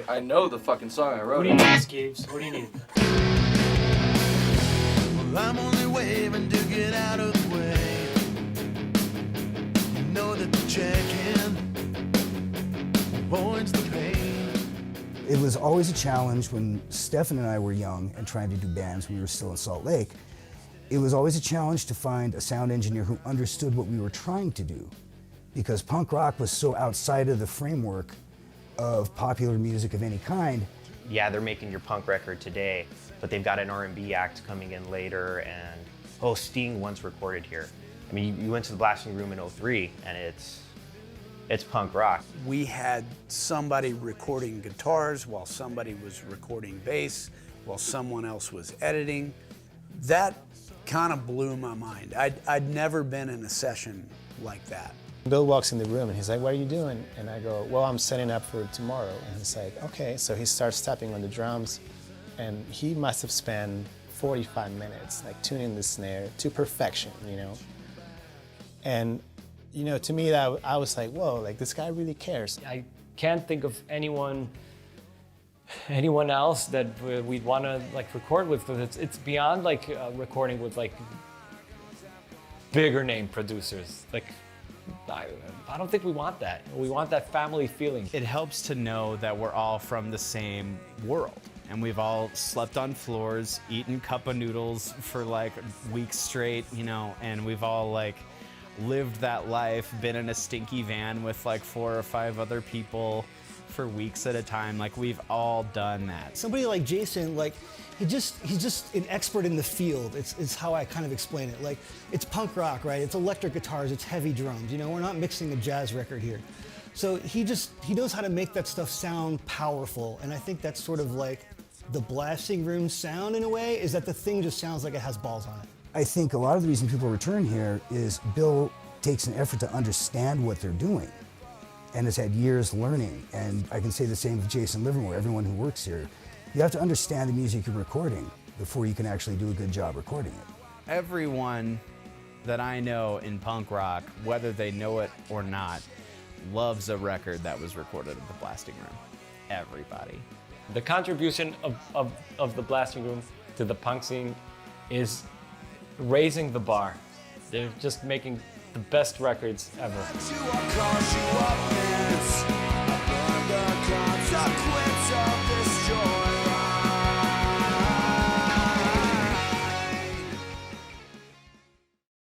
I know the fucking song. I wrote What it. do you need, Skeeves? What do you need? Well, I'm only waving to get out of the way. You know that the check-in avoids the pain. It was always a challenge when Stefan and I were young and trying to do bands when we were still in Salt Lake. It was always a challenge to find a sound engineer who understood what we were trying to do, because punk rock was so outside of the framework of popular music of any kind. Yeah, they're making your punk record today, but they've got an R&B act coming in later, and oh, Sting once recorded here. I mean, you went to the Blasting Room in '03, and it's punk rock. We had somebody recording guitars while somebody was recording bass, while someone else was editing. That kind of blew my mind. I'd never been in a session like that. Bill walks in the room and he's like, "What are you doing?" And I go, "Well, I'm setting up for tomorrow." And he's like, "Okay." So he starts tapping on the drums, and he must have spent 45 minutes like tuning the snare to perfection, you know. And you know, to me, that I was like, "Whoa, like this guy really cares." I can't think of anyone else that we'd want to like record with. It's beyond like recording with like bigger name producers. Like I don't think we want that. We want that family feeling. It helps to know that we're all from the same world, and we've all slept on floors, eaten cup of noodles for like weeks straight, you know, and we've all like lived that life, been in a stinky van with like 4 or 5 other people for weeks at a time. Like we've all done that. Somebody like Jason, like he's just an expert in the field. It's how I kind of explain it. Like it's punk rock, right? It's electric guitars, it's heavy drums. You know, we're not mixing a jazz record here. So he knows how to make that stuff sound powerful, and I think that's sort of like the Blasting Room sound in a way, is that the thing just sounds like it has balls on it. I think a lot of the reason people return here is Bill takes an effort to understand what they're doing and has had years learning. And I can say the same of Jason Livermore, everyone who works here. You have to understand the music you're recording before you can actually do a good job recording it. Everyone that I know in punk rock, whether they know it or not, loves a record that was recorded at the Blasting Room. Everybody. The contribution of the Blasting Room to the punk scene is raising the bar. They're just making the best records ever. You are 'cause you are fast.